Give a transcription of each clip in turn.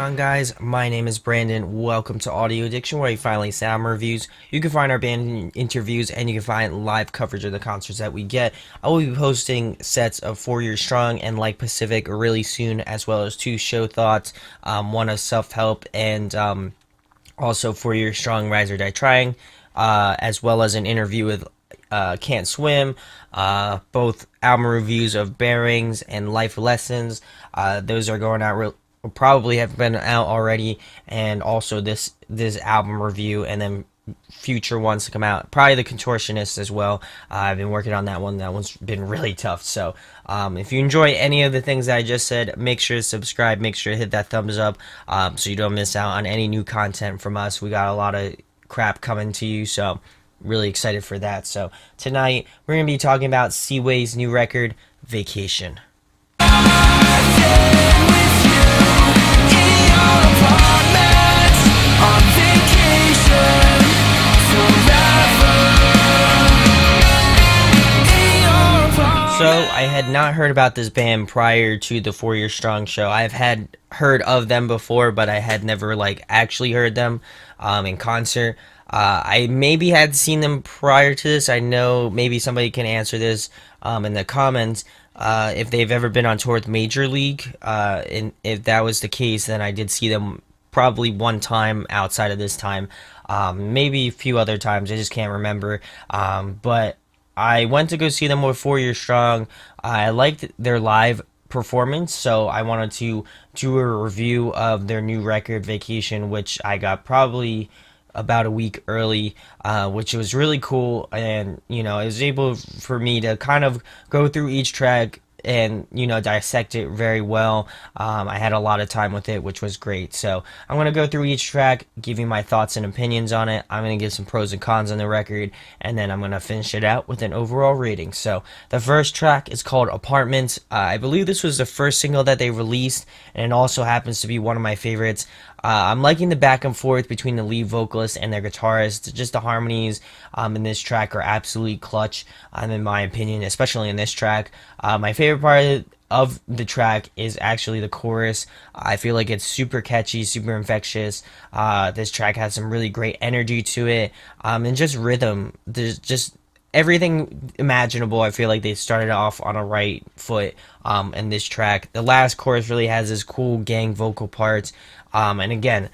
on, guys? My name is Brandon. Welcome to Audio Addiction, where you finally see album reviews. You can find our band interviews, and you can find live coverage of the concerts that we get. I will be posting sets of 4 Years Strong and Like Pacific really soon, as well as 2 show thoughts, one of self-help, and also 4 Years Strong, Rise or Die Trying, as well as an interview with Can't Swim, both album reviews of Bearings and Life Lessons. Those are going out probably have been out already, and also this album review, and then future ones to come out, probably the Contortionist as well. I've been working on that one. That one's been really tough. So if you enjoy any of the things that I just said, make sure to subscribe, make sure to hit that thumbs up, so you don't miss out on any new content from us. We got a lot of crap coming to you, so really excited for that. So tonight we're going to be talking about Seaway's new record, Vacation. So I had not heard about this band prior to the 4 Year Strong show. I've had heard of them before, but I had never actually heard them in concert. I maybe had seen them prior to this. I know maybe somebody can answer this in the comments if they've ever been on tour with Major League. And if that was the case, then I did see them probably one time outside of this time. Maybe a few other times. I just can't remember. But I went to go see them with 4 Year Strong. I liked their live performance, so I wanted to do a review of their new record, Vacation, which I got probably about a week early, which was really cool. And it was able for me to kind of go through each track and dissect it very well. I had a lot of time with it, which was great. So I'm going to go through each track, give you my thoughts and opinions on it. I'm going to give some pros and cons on the record, and then I'm going to finish it out with an overall rating. So the first track is called Apartments. I believe this was the first single that they released, and it also happens to be one of my favorites. I'm liking the back and forth between the lead vocalist and their guitarist. Just the harmonies in this track are absolutely clutch, in my opinion, especially in this track. My favorite part of the track is actually the chorus. I feel like it's super catchy, super infectious. This track has some really great energy to it, and just rhythm. There's just everything imaginable. I feel like they started off on a right foot in this track. The last chorus really has this cool gang vocal parts, and again,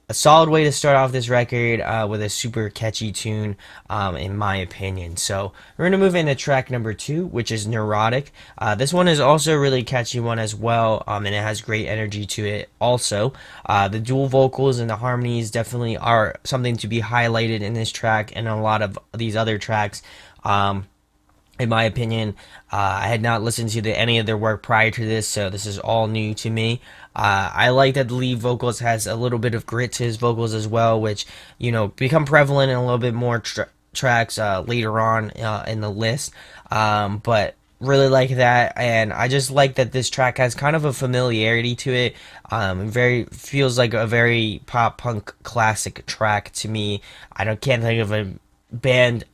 a solid way to start off this record with a super catchy tune, in my opinion. So we're going to move into track number 2, which is Neurotic. This one is also a really catchy one as well, and it has great energy to it also. The dual vocals and the harmonies definitely are something to be highlighted in this track and a lot of these other tracks. In my opinion, I had not listened to any of their work prior to this, so this is all new to me. I like that the lead vocals has a little bit of grit to his vocals as well, which become prevalent in a little bit more tracks later on in the list. But really like that, and I just like that this track has kind of a familiarity to it. Feels like a very pop punk classic track to me. Can't think of a band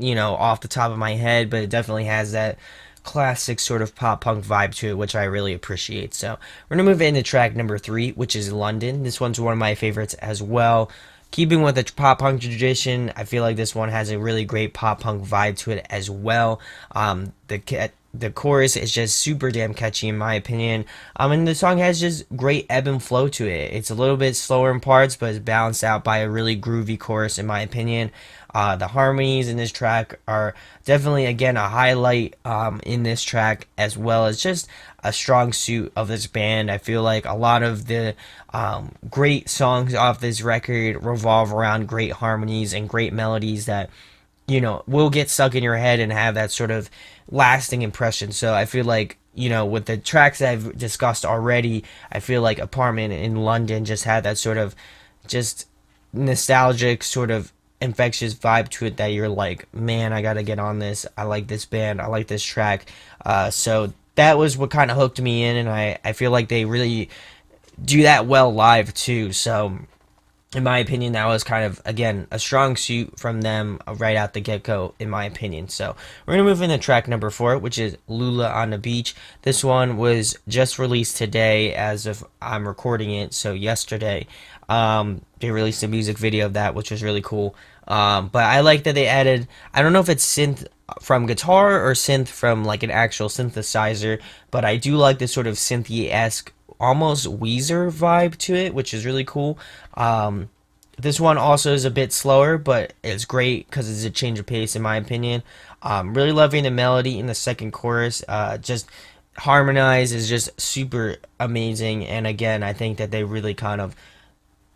off the top of my head, but it definitely has that classic sort of pop punk vibe to it, which I really appreciate. So we're gonna move into track number 3, which is London. This one's one of my favorites as well. Keeping with the pop punk tradition, I feel like this one has a really great pop punk vibe to it as well. The chorus is just super damn catchy in my opinion. And the song has just great ebb and flow to it. It's a little bit slower in parts, but it's balanced out by a really groovy chorus in my opinion. The harmonies in this track are definitely, again, a highlight in this track, as well as just a strong suit of this band. I feel like a lot of the great songs off this record revolve around great harmonies and great melodies that will get stuck in your head and have that sort of lasting impression. So I feel like, with the tracks that I've discussed already, I feel like Apartment in London just had that sort of just nostalgic sort of infectious vibe to it that you're like, man, I gotta get on this. I like this band. I like this track. So that was what kind of hooked me in, and I feel like they really do that well live too. So in my opinion, that was kind of, again, a strong suit from them right out the get go, in my opinion. So we're going to move into track number 4, which is Lula on the Beach. This one was just released today as of I'm recording it, so yesterday. They released a music video of that, which was really cool. But I like that they added, I don't know if it's synth from guitar or synth from like an actual synthesizer, but I do like this sort of synthy esque, almost Weezer vibe to it, which is really cool. Um, this one also is a bit slower, but it's great because it's a change of pace, in my opinion. Really loving the melody in the second chorus. Just harmonize is just super amazing, and again, I think that they really kind of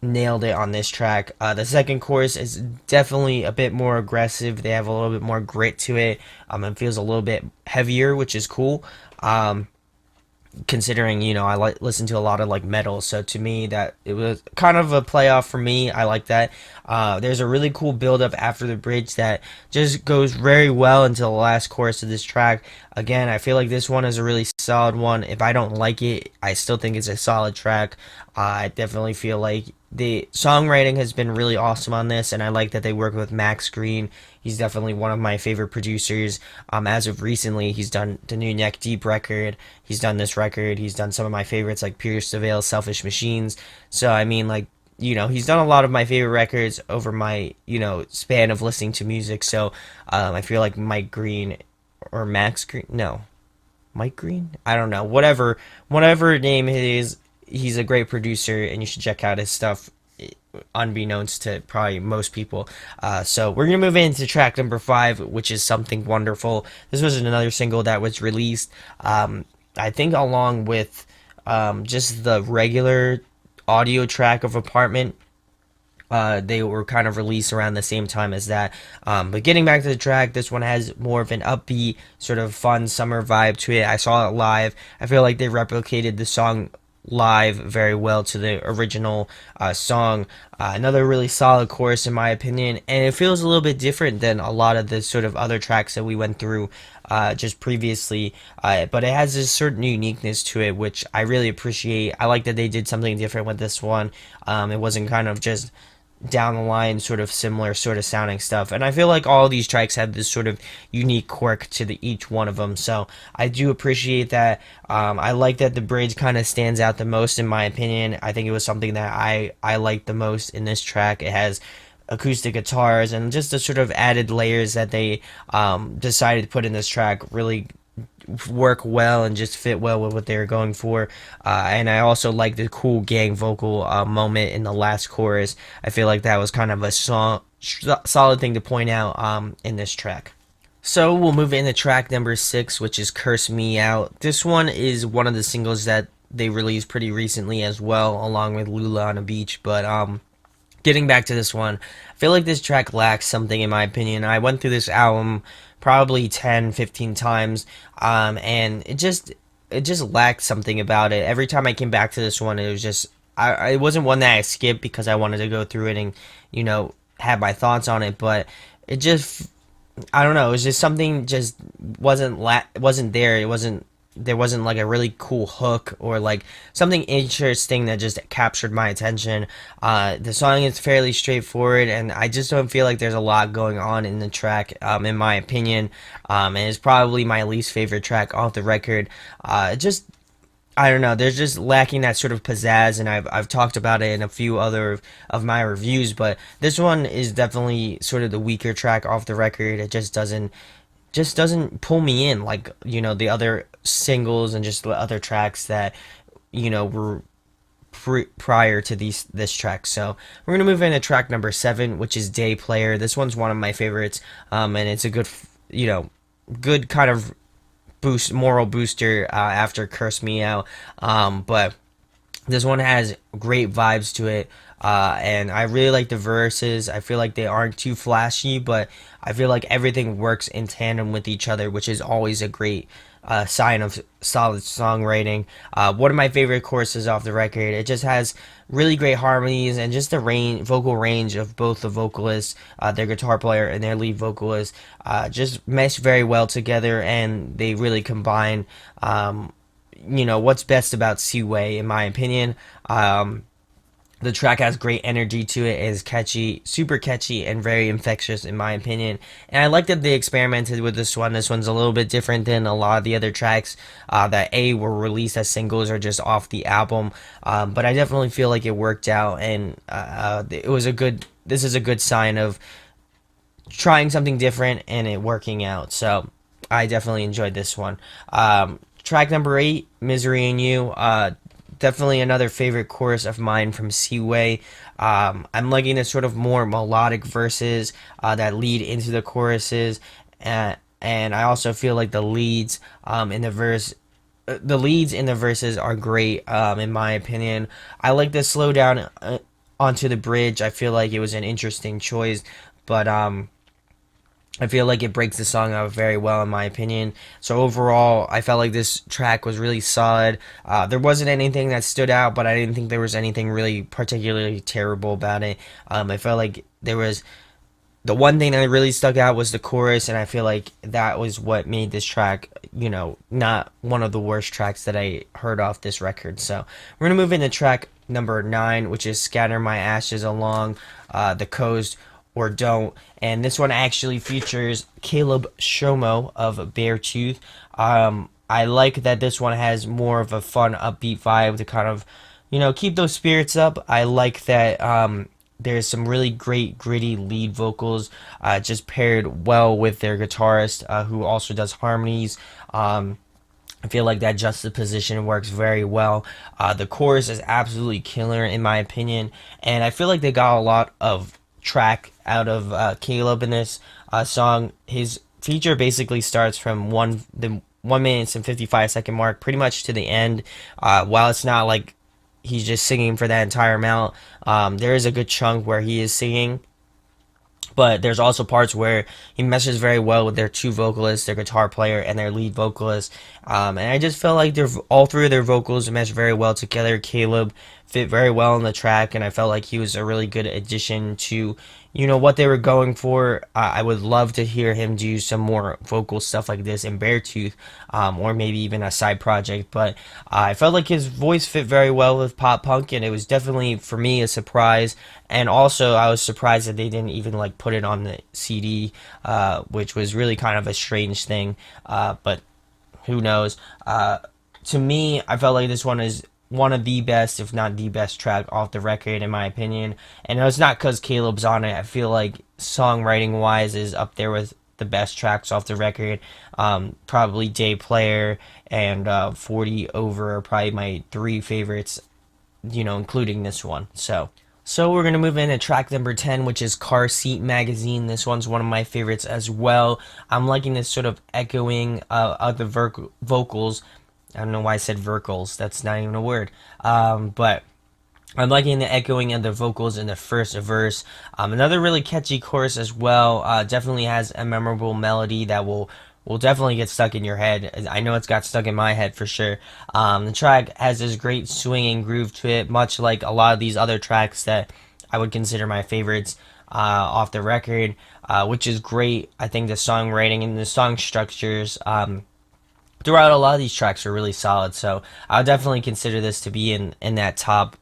nailed it on this track. The second chorus is definitely a bit more aggressive. They have a little bit more grit to it. It feels a little bit heavier, which is cool. Considering I listen to a lot of like metal, so to me that it was kind of a playoff for me. I like that. There's a really cool build up after the bridge that just goes very well into the last chorus of this track. Again, I feel like this one is a really solid one. If I don't like it, I still think it's a solid track. I definitely feel like the songwriting has been really awesome on this, and I like that they work with Max Green. He's definitely one of my favorite producers. As of recently, he's done the new Neck Deep record. He's done this record. He's done some of my favorites like Pierce the Veil, Selfish Machines. So I mean, like, he's done a lot of my favorite records over my span of listening to music. So I feel like Mike Green or Max Green, no, Mike Green, I don't know, whatever name it is, he's a great producer, and you should check out his stuff, unbeknownst to probably most people. So we're gonna move into track number 5, which is Something Wonderful. This was another single that was released, I think, along with just the regular audio track of Apartment. They were kind of released around the same time as that. But getting back to the track, this one has more of an upbeat, sort of fun summer vibe to it. I saw it live. I feel like they replicated the song live very well to the original song. Another really solid chorus, in my opinion, and it feels a little bit different than a lot of the sort of other tracks that we went through just previously. But it has this certain uniqueness to it, which I really appreciate. I like that they did something different with this one. It wasn't kind of just down the line sort of similar sort of sounding stuff, and I feel like all of these tracks have this sort of unique quirk to each one of them, so I do appreciate that. I like that the bridge kind of stands out the most, in my opinion. I think it was something that I liked the most in this track. It has acoustic guitars and just the sort of added layers that they decided to put in this track really work well and just fit well with what they were going for. And I also like the cool gang vocal moment in the last chorus. I feel like that was kind of a solid thing to point out in this track. So we'll move into track number 6, which is Curse Me Out. This one is one of the singles that they released pretty recently as well, along with Lula on the Beach. But getting back to this one, I feel like this track lacks something, in my opinion. I went through this album probably 10, 15 times, and it just lacked something about it. Every time I came back to this one, it was just, it wasn't one that I skipped because I wanted to go through it and have my thoughts on it, but it just, I don't know, it was just something just wasn't there. There wasn't like a really cool hook or like something interesting that just captured my attention. The song is fairly straightforward, and I just don't feel like there's a lot going on in the track, in my opinion. And it's probably my least favorite track off the record. Just, I don't know, there's just lacking that sort of pizzazz, and I've talked about it in a few other of my reviews, but this one is definitely sort of the weaker track off the record. It just doesn't pull me in like the other singles and just the other tracks that were prior to this track. So we're gonna move into track number 7, which is Day Player. This one's one of my favorites, and it's a good kind of moral booster after Curse Me Out. But this one has great vibes to it, and I really like the verses. I feel like they aren't too flashy, but I feel like everything works in tandem with each other, which is always a great sign of solid songwriting. One of my favorite choruses off the record. It just has really great harmonies and just the vocal range of both the vocalists, their guitar player, and their lead vocalist just mesh very well together, and they really combine what's best about Seaway, in my opinion. The track has great energy to it. It is catchy, super catchy, and very infectious in my opinion. And I like that they experimented with this one. This one's a little bit different than a lot of the other tracks that were released as singles or just off the album. But I definitely feel like it worked out, and it was a good. This is a good sign of trying something different and it working out. So I definitely enjoyed this one. Track number 8, Misery in You. Definitely another favorite chorus of mine from Seaway. I'm liking the sort of more melodic verses that lead into the choruses, and I also feel like in the verse. The leads in the verses are great, in my opinion. I like the slow down onto the bridge. I feel like it was an interesting choice, but I feel like it breaks the song out very well, in my opinion. So overall, I felt like this track was really solid. There wasn't anything that stood out, but I didn't think there was anything really particularly terrible about it. I felt like there was the one thing that really stuck out was the chorus, and I feel like that was what made this track, not one of the worst tracks that I heard off this record. So we're gonna move into track number 9, which is "Scatter My Ashes Along the Coast or Don't," and this one actually features Caleb Shomo of Beartooth. I like that this one has more of a fun, upbeat vibe to kind of, keep those spirits up. I like that. There's some really great gritty lead vocals, just paired well with their guitarist, who also does harmonies. I feel like that juxtaposition works very well. The chorus is absolutely killer in my opinion, and I feel like they got a lot of track out of Caleb in this song. His feature basically starts from the 1 minute and 55 second mark, pretty much to the end. While it's not like he's just singing for that entire amount, there is a good chunk where he is singing, but there's also parts where he meshes very well with their two vocalists, their guitar player and their lead vocalist. And I just felt like all three of their vocals mesh very well together. Caleb fit very well on the track, and I felt like he was a really good addition to, what they were going for. I would love to hear him do some more vocal stuff like this in Beartooth, or maybe even a side project. But I felt like his voice fit very well with pop punk, and it was definitely for me a surprise. And also, I was surprised that they didn't even like put it on the CD, which was really kind of a strange thing. But who knows? To me, I felt like this one is one of the best, if not the best track off the record, in my opinion. And it's not because Caleb's on it. I feel like songwriting wise is up there with the best tracks off the record. Probably Day Player and 40 Over are probably my three favorites, including this one. So we're gonna move into track number 10, which is Car Seat Magazine. This one's one of my favorites as well. I'm liking this sort of echoing of the vocals. I don't know why I said vocals. That's not even a word. But I'm liking the echoing of the vocals in the first verse. Another really catchy chorus as well. Definitely has a memorable melody that will definitely get stuck in your head. I know it's got stuck in my head for sure. The track has this great swinging groove to it, much like a lot of these other tracks that I would consider my favorites off the record, which is great. I think the songwriting and the song structures throughout a lot of these tracks are really solid. So I'll definitely consider this to be in that top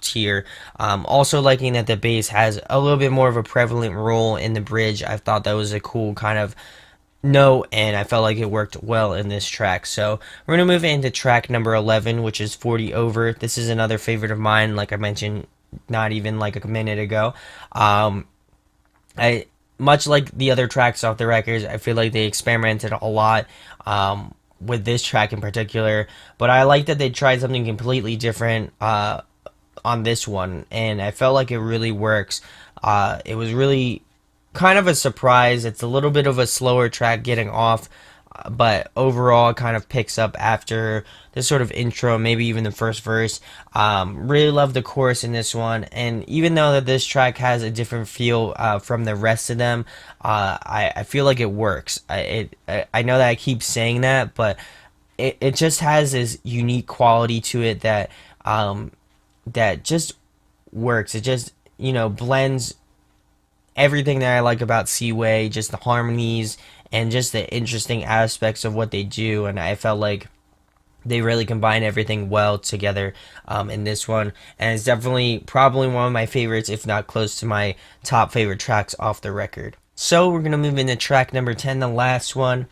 tier. Also liking that the bass has a little bit more of a prevalent role in the bridge. I thought that was a cool kind of note, and I felt like it worked well in this track. So we're gonna move into track number 11, which is 40 Over. This is another favorite of mine, like I mentioned not even like a minute ago. I Much like the other tracks off the records, I feel like they experimented a lot with this track in particular, but I like that they tried something completely different on this one, and I felt like it really works. It was really kind of a surprise. It's a little bit of a slower track getting off, but overall it kind of picks up after this sort of intro, maybe even the first verse. Really love the chorus in this one, and even though that this track has a different feel from the rest of them, I feel like it works. I know that I keep saying that, but it just has this unique quality to it that just works. It just blends everything that I like about Seaway, just the harmonies and just the interesting aspects of what they do. And I felt like They really combine everything well together in this one, and it's definitely probably one of my favorites, if not close to my top favorite tracks off the record. So we're gonna move into track number 10, the last one.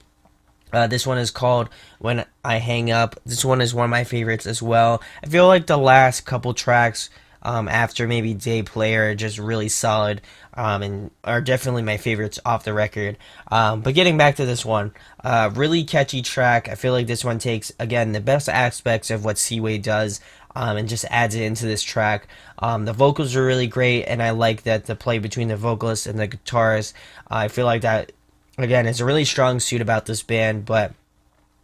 This one is called When I Hang Up. This one is one of my favorites as well. I feel like the last couple tracks after maybe Day Player are just really solid and are definitely my favorites off the record. But getting back to this one, really catchy track. I feel like this one takes, again, the best aspects of what Seaway does and just adds it into this track. The vocals are really great, and I like that the play between the vocalist and the guitarist. I feel like that, again, it's a really strong suit about this band, but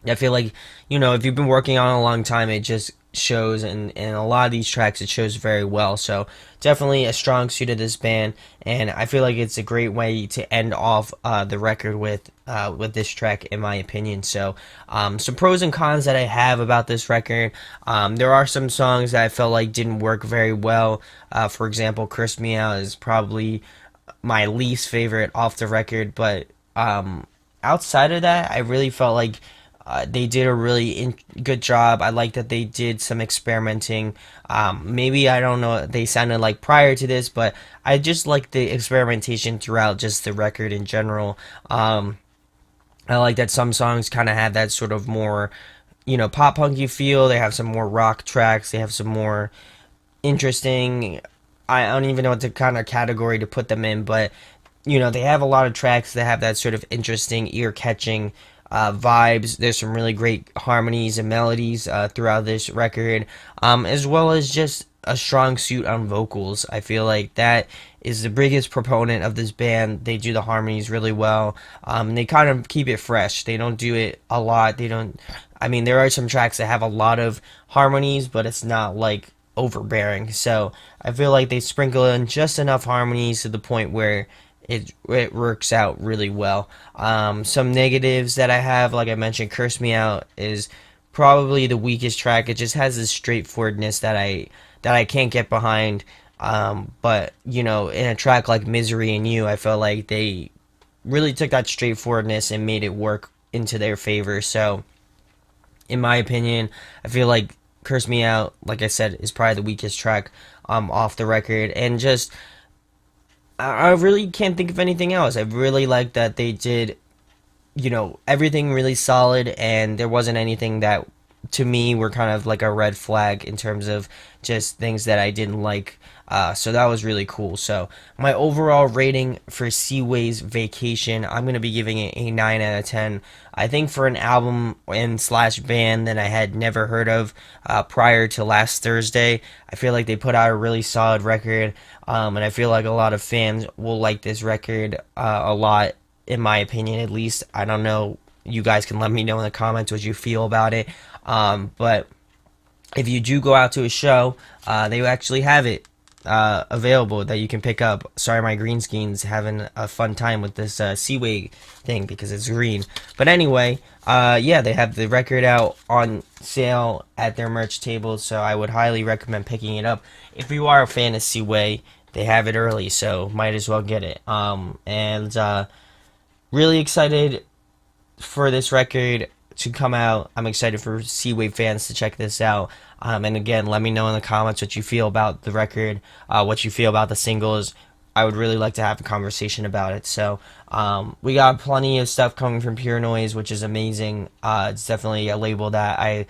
I feel like, if you've been working on it a long time, it just shows, and in a lot of these tracks, it shows very well. So definitely a strong suit of this band, and I feel like it's a great way to end off the record with this track, in my opinion. So some pros and cons that I have about this record. There are some songs that I felt like didn't work very well. For example, "Curse Me Out" is probably my least favorite off the record, but outside of that, I really felt like they did a really good job. I like that they did some experimenting. Maybe, I don't know, they sounded like prior to this, but I just like the experimentation throughout just the record in general. I like that some songs kind of have that sort of more, pop punky feel. They have some more rock tracks. They have some more interesting. I don't even know what the kind of category to put them in, but they have a lot of tracks that have that sort of interesting, ear-catching vibes. There's some really great harmonies and melodies throughout this record, as well as just a strong suit on vocals. I feel like that is the biggest proponent of this band. They do the harmonies really well. They kind of keep it fresh. They don't do it a lot. They don't. I mean, there are some tracks that have a lot of harmonies, but it's not like overbearing. So I feel like they sprinkle in just enough harmonies to the point where it works out really well. Some negatives that I have, like I mentioned, "Curse Me Out" is probably the weakest track. It just has this straightforwardness that I can't get behind. But in a track like "Misery and You," I felt like they really took that straightforwardness and made it work into their favor. So, in my opinion, I feel like "Curse Me Out," like I said, is probably the weakest track off the record, and just I really can't think of anything else. I really like that they did, everything really solid, and there wasn't anything that, to me, were kind of like a red flag in terms of just things that I didn't like. So that was really cool. So my overall rating for Seaway's Vacation, I'm going to be giving it a 9 out of 10. I think for an album and slash band that I had never heard of prior to last Thursday, I feel like they put out a really solid record. And I feel like a lot of fans will like this record a lot, in my opinion, at least. I don't know. You guys can let me know in the comments what you feel about it. But if you do go out to a show, they actually have it available that you can pick up. Sorry, my green screen's having a fun time with this Seaway thing because it's green. But anyway, yeah, they have the record out on sale at their merch table, so I would highly recommend picking it up. If you are a fan of Seaway, they have it early, so might as well get it. And really excited for this record to come out. I'm excited for Seaway fans to check this out. And again, let me know in the comments what you feel about the record, what you feel about the singles. I would really like to have a conversation about it. So we got plenty of stuff coming from Pure Noise, which is amazing. It's definitely a label that I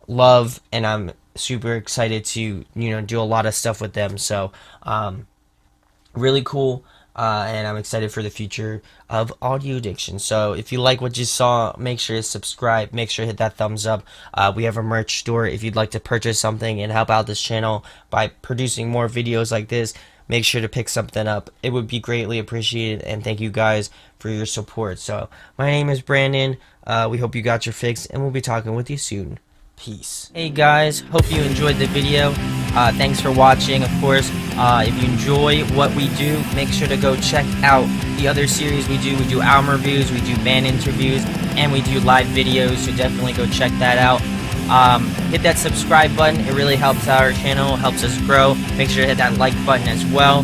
love, and I'm super excited to do a lot of stuff with them. So really cool. And I'm excited for the future of Audio Addiction. So if you like what you saw, make sure to subscribe. Make sure to hit that thumbs up. We have a merch store if you'd like to purchase something and help out this channel by producing more videos like this. Make sure to pick something up. It would be greatly appreciated, and thank you guys for your support. So my name is Brandon. We hope you got your fix, and we'll be talking with you soon. Peace. Hey guys, hope you enjoyed the video. Thanks for watching, of course. If you enjoy what we do, make sure to go check out the other series we do. We do album reviews, we do band interviews, and we do live videos, so definitely go check that out. Hit that subscribe button. It really helps out our channel, helps us grow. Make sure to hit that like button as well.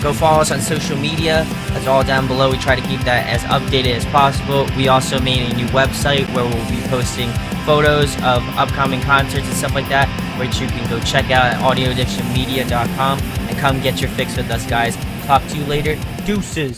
Go follow us on social media. That's all down below. We try to keep that as updated as possible. We also made a new website where we'll be posting photos of upcoming concerts and stuff like that, which you can go check out at audioaddictionmedia.com, and come get your fix with us, guys. Talk to you later. Deuces.